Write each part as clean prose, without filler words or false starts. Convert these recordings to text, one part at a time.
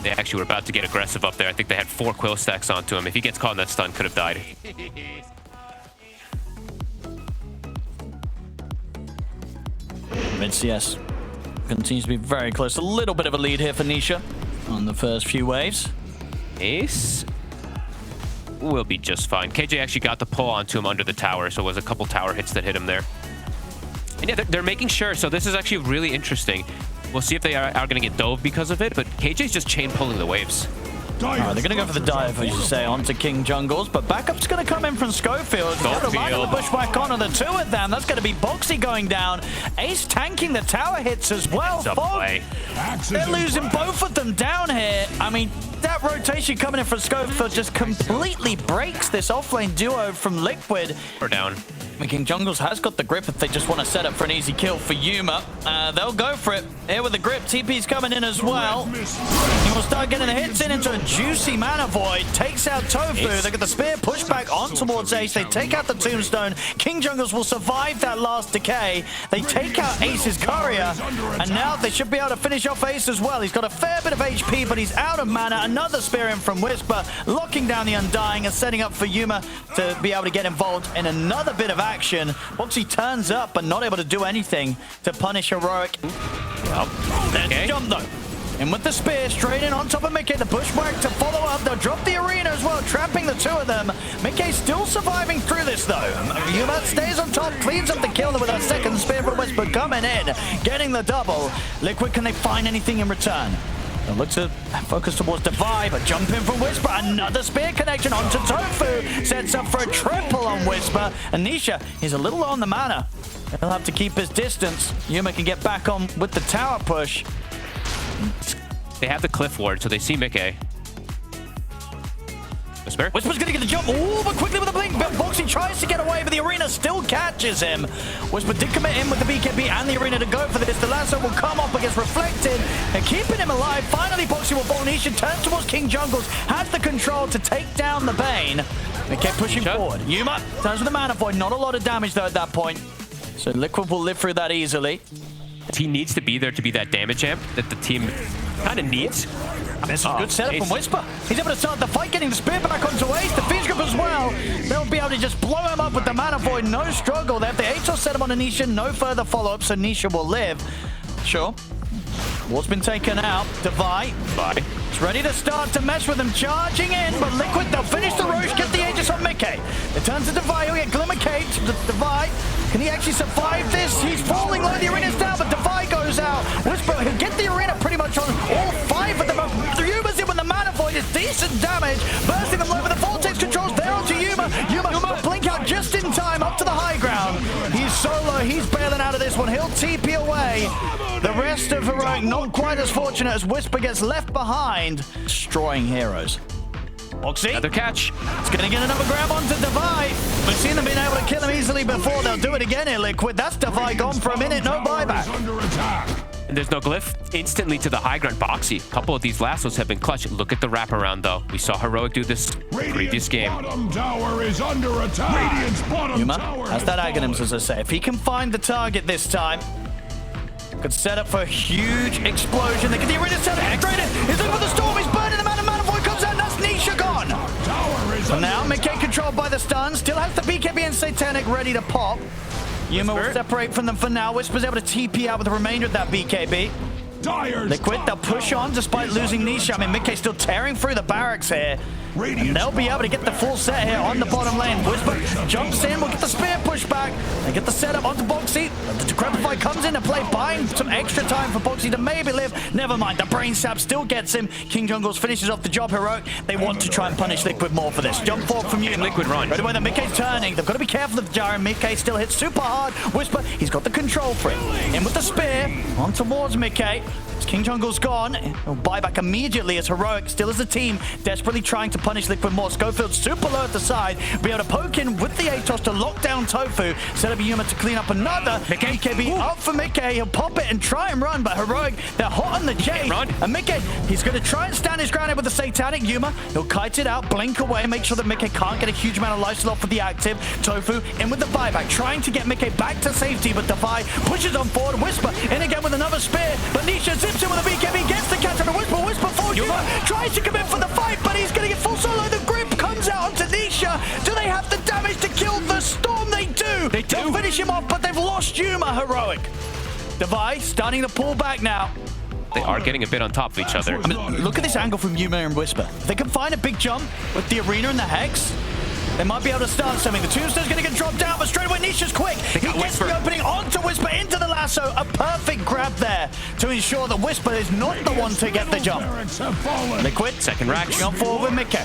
They actually were about to get aggressive up there. I think they had 4 quill stacks onto him. If he gets caught in that stun, could have died. Mid CS continues to be very close. A little bit of a lead here for Nisha on the first few waves. Ace will be just fine. KJ actually got the pull onto him under the tower, so it was a couple tower hits that hit him there. And yeah, they're making sure, so this is actually really interesting. We'll see if they are going to get dove because of it, but KJ's just chain pulling the waves. They're going to go for the dive, as you say, onto King Jungles, but backup's going to come in from Schofield. The push back onto the 2 of them. That's going to be Boxy going down. Ace tanking the tower hits as well. They're losing both of them down here. I mean, that rotation coming in from Schofield just completely breaks this offlane duo from Liquid. We're down. King Jungles has got the grip if they just want to set up for an easy kill for Yuma. They'll go for it. Here with the grip. TP's coming in as well. He will start getting the hits into a juicy mana void. Takes out Tofu. They get the spear push back on towards Ace. They take out the tombstone. King Jungles will survive that last decay. They take out Ace's courier. And now they should be able to finish off Ace as well. He's got a fair bit of HP, but he's out of mana. Another spear in from Whisper, locking down the Undying and setting up for Yuma to be able to get involved in another bit of action. Boxy turns up, but not able to do anything to punish Heroic. Well, there's the jump though. And with the spear, straight in on top of Mickey, the pushback to follow up. They'll drop the arena as well, trapping the 2 of them. Mickey still surviving through this though. Yuma stays on top, cleans up the kill with a second spear from Whisper coming in, getting the double. Liquid, can they find anything in return? They'll look to focus towards Divide, but jump in from Whisper. Another spear connection onto Tofu. Sets up for a triple on Whisper. And Nisha is a little low on the mana. He'll have to keep his distance. Yuma can get back on with the tower push. They have the cliff ward, so they see Mickey. Whisper. Whisper's gonna get the jump. Ooh, but quickly with a blink. But Boxy tries to get away, but the arena still catches him. Whisper did commit in with the BKB and the arena to go for this. The lasso will come up, but gets reflected. And keeping him alive. Finally, Boxy will fall. Nisha turns towards King Jungles. Has the control to take down the Bane. They kept pushing forward. Yuma turns with the mana void. Not a lot of damage though at that point. So Liquid will live through that easily. He needs to be there to be that damage amp that the team kind of needs. There's a good setup from Whisper. He's able to start the fight, getting the spear back onto Ace. The Fish Grip as well. They'll be able to just blow him up with the mana void. No struggle. They have the Atos set up on Nisha. No further follow-up, so Nisha will live. Sure. Ward's been taken out. Divide. It's ready to start to mess with them. Charging in, but Liquid, they'll finish the Roche, get the Aegis on Mickey. It turns to Divide. He'll get Glimmer Cape. Divide. Can he actually survive this? He's falling low. The arena's down, but Divide goes out. Whisper, he'll get the arena pretty much on all 5 of them. Yuma's in with the mana void. It's decent damage. Bursting them low with the Vortex controls there onto Yuma. Yuma blink out just in time up to the high ground. He's solo. He's bailing out of this one. He'll TP away. The rest of Heroic not quite as fortunate as Whisper gets left behind. Destroying heroes. Boxy. Another catch. It's going to get another grab onto Divide. We've seen them being able to kill him easily before. They'll do it again here, Liquid. That's Divide gone for a minute. No buyback. And there's no glyph. Instantly to the high ground. Boxy. A couple of these lassos have been clutch. Look at the wraparound, though. We saw Heroic do this previous game. Tower is under attack. Yuma has that Aghanims, as I say. If he can find the target this time, could set up for a huge explosion. They get the arena set activated. He's in with the storm. He's burning them out. And mana void comes out. And that's Nisha gone. So now Mickey controlled by the stun. Still has the BKB and Satanic ready to pop. Yuma will separate from them for now. Whisper's able to TP out with the remainder of that BKB. Liquid, they'll push on despite losing Nisha. I mean, Mickey's still tearing through the barracks here. And they'll be able to get the full set here on the bottom lane. Whisper jumps in, will get the spear push back. They get the setup onto Boxy. The Decrepify comes in to play, buying some extra time for Boxy to maybe live. Never mind, the Brain Sap still gets him. King Jungles finishes off the job. Heroic, they want to try and punish Liquid more for this. Jump forward from you. Liquid run. Right away, the Mickey's turning. They've got to be careful of the Jar, and Mickey still hits super hard. Whisper, he's got the control for it. In with the spear, on towards Mickey. King Jungle's gone. He'll buy back immediately as Heroic still as a team, desperately trying to punish Liquid more. Schofield super low at the side. Be able to poke in with the Atos to lock down Tofu. Set up Yuma to clean up another. BKB up for Mickey. He'll pop it and try and run, but Heroic, they're hot on the J. And Mickey, he's going to try and stand his ground with the Satanic. Yuma, he'll kite it out, blink away, make sure that Mickey can't get a huge amount of lifesteal off with the active. Tofu in with the buyback, trying to get Mickey back to safety, but Defy pushes on forward. Whisper in again with another spear, but Nisha zips in with a BKB, gets the catch up, and Whisper falls Yuma tries to commit for the fight, but he's going to get full solo. The grip comes out onto Nisha. Do they have the damage to kill the Storm? They do. They'll finish him off, but they've lost Yuma. Heroic. Device starting to pull back now. They are getting a bit on top of each other. I mean, look at this angle from Yuma and Whisper. If they can find a big jump with the arena and the Hex, they might be able to start something. The tombstone's going to get dropped down, but straight away Nisha's quick. He gets the opening onto Whisper, into the lasso. A perfect grab there to ensure that Whisper is not the one to get the jump. Liquid, second Rax. on forward with Mickey.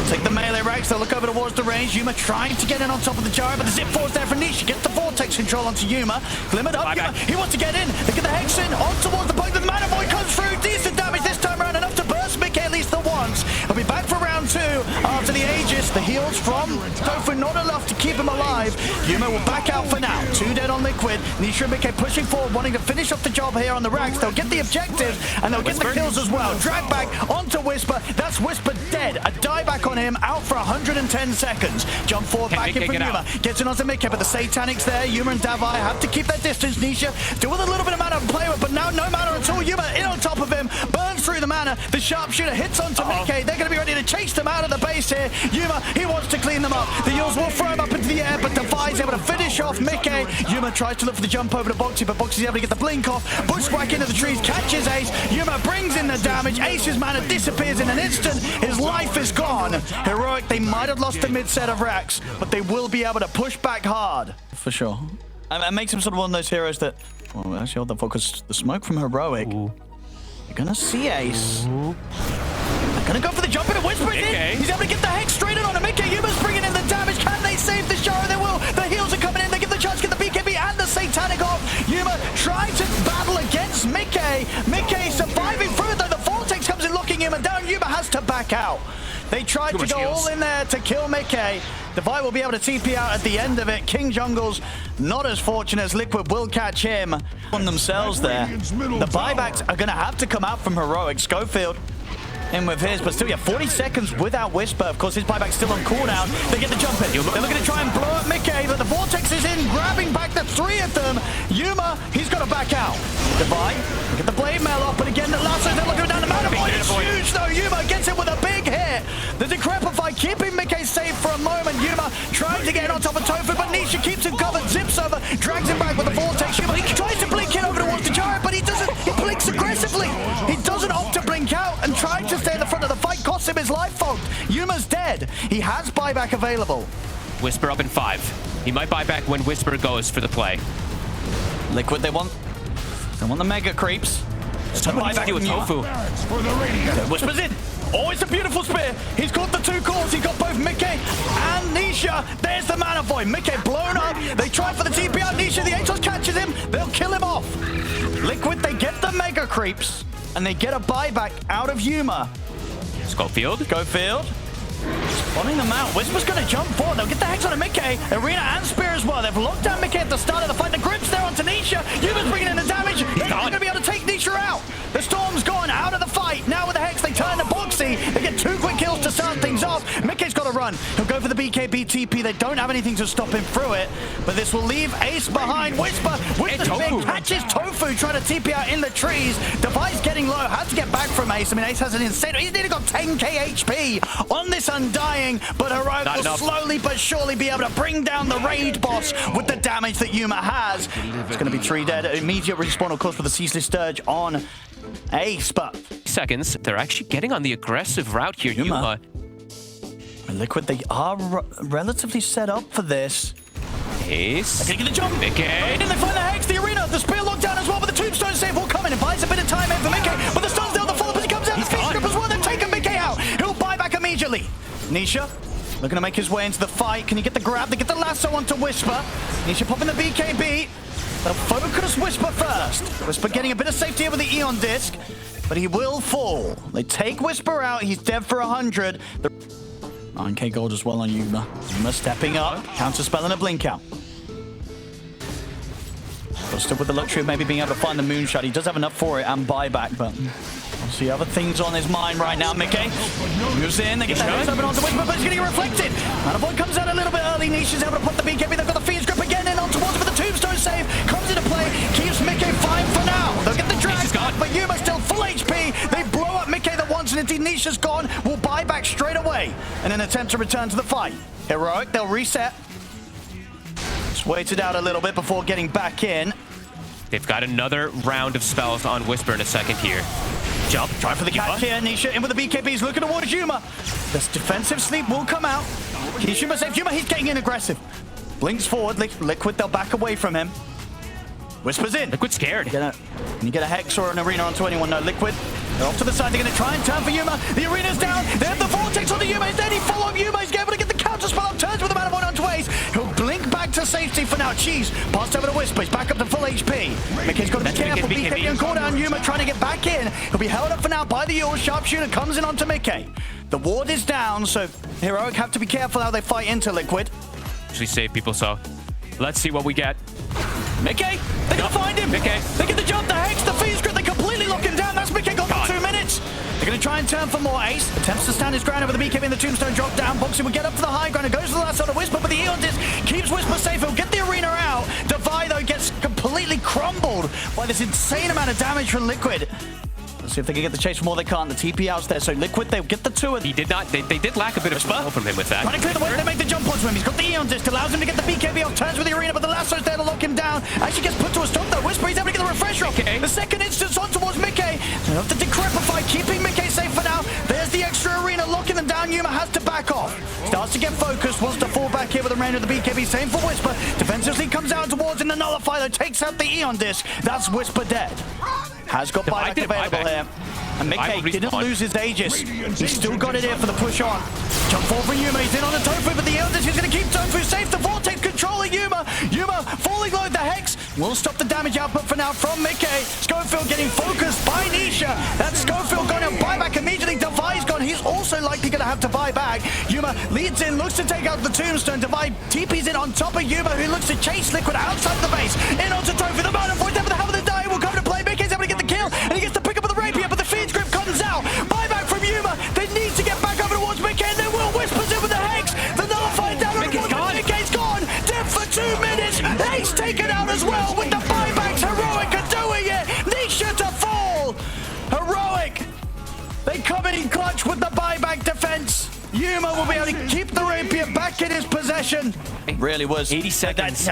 Take the melee Rax, they'll look over towards the range. Yuma trying to get in on top of the gyro, but the zip force there for Nisha. Gets the vortex control onto Yuma. Glimmered up, Yuma. He wants to get in. They get the Hex in, on towards the point. The Mana Void comes through. Decent damage this time around, enough to burst Mickey at least the once. He'll be back for round 2 after the Aegis. The heals from Tofu not enough to keep him alive. Yuma will back out for now. 2 dead on Liquid. Nisha and Mickey pushing forward, wanting to finish off the job here on the Rax. They'll get the objective, and they'll get the kills as well. Drag back onto Whisper. That's Whisper dead. A dieback on him, out for 110 seconds. Jump forward, back in from Yuma. Gets in onto Mickey, but the Satanic's there. Yuma and Davai have to keep their distance. Nisha still with a little bit of mana to play with, but now no mana at all. Yuma in on top of him, burns through the mana. The sharpshooter hits onto Mickey. They're going to be ready to chase them out of the base here. Yuma, he wants to clean them up. The Yules will throw him up into the air, but Davai's able to finish off Mickey. Yuma tries to look for the jump over to Boxy, but Boxy's able to get the blink off. Bushwhack into the trees, catches Ace. Yuma brings in the damage. Ace's mana disappears in an instant. His life is gone. Heroic, they might have lost the mid-set of Rax, but they will be able to push back hard. For sure. And it makes him sort of one of those heroes that... Well, actually, hold the focus. The smoke from Heroic. Ooh. They're going to see Ace. Ooh. They're going to go for the jump and Whisper is in. He's able to get the Hex straight in on him. Mickey, Yuma's bringing in the damage. Can they save the gyro? They will. The heals are coming in. They get the chance to get the BKB and the Satanic off. Yuma trying to battle against Mickey. Mickey surviving through it, though. The Vortex comes in, locking him, and down Yuma has to back out. They tried to go all in there to kill Mickey. Devi will be able to TP out at the end of it. King Jungle's not as fortunate as Liquid will catch him on themselves there. The buybacks are going to have to come out from Heroic. Schofield in with his, but still, 40 seconds without Whisper. Of course, his buyback's still on cooldown. They get the jump in. They're looking to try and blow up Mickey, but the Vortex is in, grabbing back the 3 of them. Yuma, he's got to back out. Devi, get the blade mail off, but again, the lasso, they're looking down the Mana Void. It's huge, though. Yuma gets it with a big hit. The Decrepify keeping Mickey safe for a moment. Yuma trying to get on top of Tofu, but Nisha keeps him covered, zips over, drags him back with the Vortex. Yuma tries to blink in over towards the gyro, but he doesn't. He blinks aggressively. He doesn't opt to blink out, and trying to stay in the front of the fight costs him his life fogged. Yuma's dead. He has buyback available. Whisper up in 5. He might buy back when Whisper goes for the play. Liquid, they want the mega creeps. Somebody buyback with Tofu. Whisper's in. Oh, it's a beautiful spear. He's got the 2 calls. He's got both Mickey and Nisha. There's the Mana Void. Mickey blown up. They try for the TP out. Nisha, the Atos catches him. They'll kill him off. Liquid, they get the mega creeps, and they get a buyback out of Yuma. Schofield. Spawning them out. Whisper's going to jump forward. They'll get the Hex on a Mickey. Arena and Spear as well. They've locked down Mickey at the start of the fight. The grip's there onto Nisha. Yuma's bringing in the damage. They're not going to be able to take Nisha out. The Storm's gone out of the fight. Now with the Hex, they turn to Boxy. They get 2 quick kills to start things off. Mickey's got to run. He'll go for the BKB TP. They don't have anything to stop him through it, but this will leave Ace behind. Whisper with the spear catches Tofu trying to TP out in the trees. Devi's getting low. Has to get back from Ace. I mean, Ace has an insane... He's nearly got 10k HP on this Undying, but Heroic will slowly but surely be able to bring down the raid boss with the damage that Yuma has. It's going to be 3 dead. Immediate respawn, of course, with the Ceaseless Sturge on Ace, but... Seconds. They're actually getting on the aggressive route here. Yuma. Liquid, they are relatively set up for this. Ace. They're going to get the jump. Mickey. And they find the Hex, the arena, the spear locked down as well, but the tombstone save will come in and buys a bit of time in for Mickey, but the stun's down the follow, but he comes out, the Fish Grip as well, they've taken Mickey out. He'll buy back immediately. Nisha looking to make his way into the fight. Can he get the grab? They get the lasso onto Whisper. Nisha popping the BKB. They'll focus Whisper first. Whisper getting a bit of safety here with the Eon Disc, but he will fall. They take Whisper out. He's dead for 100. 9k gold as well on Yuma. Yuma stepping up. Counter spell and a blink out. Still with the luxury of maybe being able to find the moonshot. He does have enough for it and buyback, but obviously other things on his mind right now. Mickey moves in. They get the Hex open onto Whisper, but he's getting reflected. Mana Void comes out a little bit early. Nisha's able to put the BKB. They've got the Fiend's Grip again in on towards him, but the tombstone save comes into play. Keeps Mickey fine for now. They'll get the drag, but Yuma's still full HP. They blow up Mickey. The and indeed Nisha's gone, will buy back straight away and then attempt to return to the fight. Heroic, they'll reset. Just wait it out a little bit before getting back in. They've got another round of spells on Whisper in a second here. Jump, try for the catch here. Nisha in with the BKBs, looking towards Yuma. This defensive sleep will come out. He's Yuma safe. Yuma, he's getting in aggressive. Blinks forward. Liquid, they'll back away from him. Whispers in. Liquid scared. Can you get a Hex or an Arena onto anyone? No, Liquid. They're off to the side. They're going to try and turn for Yuma. The Arena's down. They have the Vortex on the Yuma. Instead, he follow up Yuma. He's able to get the counter spell up. Turns with the mana point onto Ace. He'll blink back to safety for now. Cheese. Passed over to Whisper. He's back up to full HP. Mickey's got to be careful. BKB and cooldown. Yuma trying to get back in. He'll be held up for now by the Yule. Sharpshooter comes in onto Mickey. The ward is down, so Heroic have to be careful how they fight into Liquid. Actually save people, so let's see what we get. Mickey, they're gonna find him. Mickey. They get the jump, the Hex, the Fiend Script, they completely lock him down. That's Mickey got 2 minutes. They're gonna try and turn for more. Ace attempts to stand his ground over the BKB and the Tombstone drop down. Boxing will get up to the high ground and goes to the last side of Whisper, but the Eon Disc keeps Whisper safe. He'll get the Arena out. Devi, though, gets completely crumbled by this insane amount of damage from Liquid. Let's see if they can get the chase from all they can't. The TP out's there, so Liquid, they'll get the 2 of them. He did not, they did lack a bit of control from him with that. Trying to clear the way, they make the jump onto him. He's got the Eon Disc, allows him to get the BKB off, turns with the Arena, but the lasso's there to lock him down. Actually gets put to a stop though. Whisper, he's able to get the refresh off. Okay. The second instance on towards Mickey. They have to decrepify, keeping Mickey safe for now. There's the extra Arena, locking them down. Yuma has to back off. Starts to get focused, wants to fall back here with the range of the BKB. Same for Whisper. Defensively comes out towards in the Nullifier, though, takes out the Eon Disc. That's Whisper dead. Has got buyback available here. And Mickey didn't lose his Aegis. He's still got it here for the push on. Jump forward from Yuma. He's in on the Tofu, but the eldest is going to keep Tofu safe. The Vortex controlling Yuma. Yuma falling low. The Hex will stop the damage output for now from Mickey. Schofield getting focused by Nisha. That's Schofield going to buy back immediately. Devi's gone. He's also likely going to have to buy back. Yuma leads in, looks to take out the Tombstone. Devi TP's in on top of Yuma, who looks to chase Liquid outside the base. In onto Tofu. The Mountain Void, never the hell of the die will come to play. Mickey's able to get the kill, and he gets to pick up the Rapier, but the Fiend's Grip comes out. Buyback from Yuma. They need to get back over towards Mickey, and they will. Whispers in with the Hex. The Nullifier down on the wall. Mickey's gone. Dead for 2 minutes. He's taken out as well with the buybacks. Heroic are doing it. Nisha to fall. Heroic. They come in clutch with the buyback defense. Yuma will be able to keep the Rapier back in his possession. It really was 80 seconds.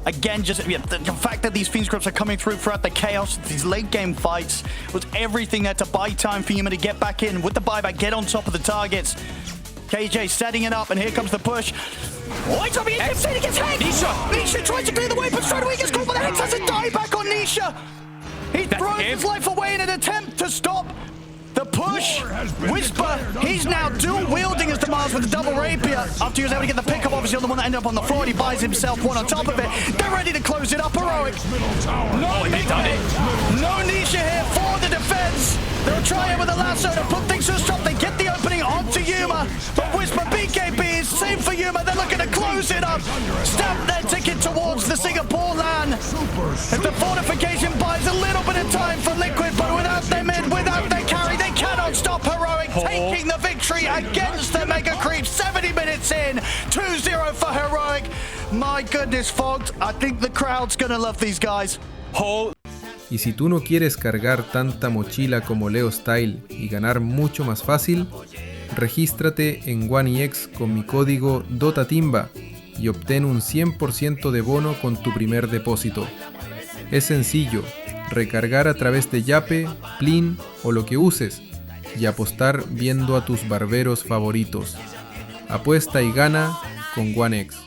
Again, just the fact that these Fiend Scripts are coming through throughout the chaos, these late game fights, was everything there to buy time for Yuma to get back in with the buyback, get on top of the targets. KJ setting it up, and here comes the push. Oh, he's up against him, he gets hit! Nisha tries to clear the way, but straight away he gets caught by the Hex, has a die back on Nisha! He throws his life away in an attempt to stop the push. Whisper, he's now dual wielding as the Mars with the double Rapier. After he was able to get the pickup, obviously on the one that ended up on the floor, he buys himself one on top of it. They're ready to close it up. Heroic. No, they've done it. No Nisha here for the defense. They'll try it with a lasso to put things to a stop. They get the opening onto Yuma, but Whisper BKB is same for Yuma. They're looking to close it up. Stamp their ticket towards the Singapore land. If the fortification buys a little bit of time for Liquid, but without their mid, without their carry, they cannot stop Heroic taking the victory against the Mega Creep. 70 minutes in, 2-0 for Heroic. My goodness, Fogged, I think the crowd's gonna love these guys. Y si tú no quieres cargar tanta mochila como Leo Style y ganar mucho más fácil, regístrate en OneEX con mi código DOTATIMBA y obtén un 100% de bono con tu primer depósito. Es sencillo, recargar a través de Yape, Plin o lo que uses y apostar viendo a tus barberos favoritos. Apuesta y gana con OneEX.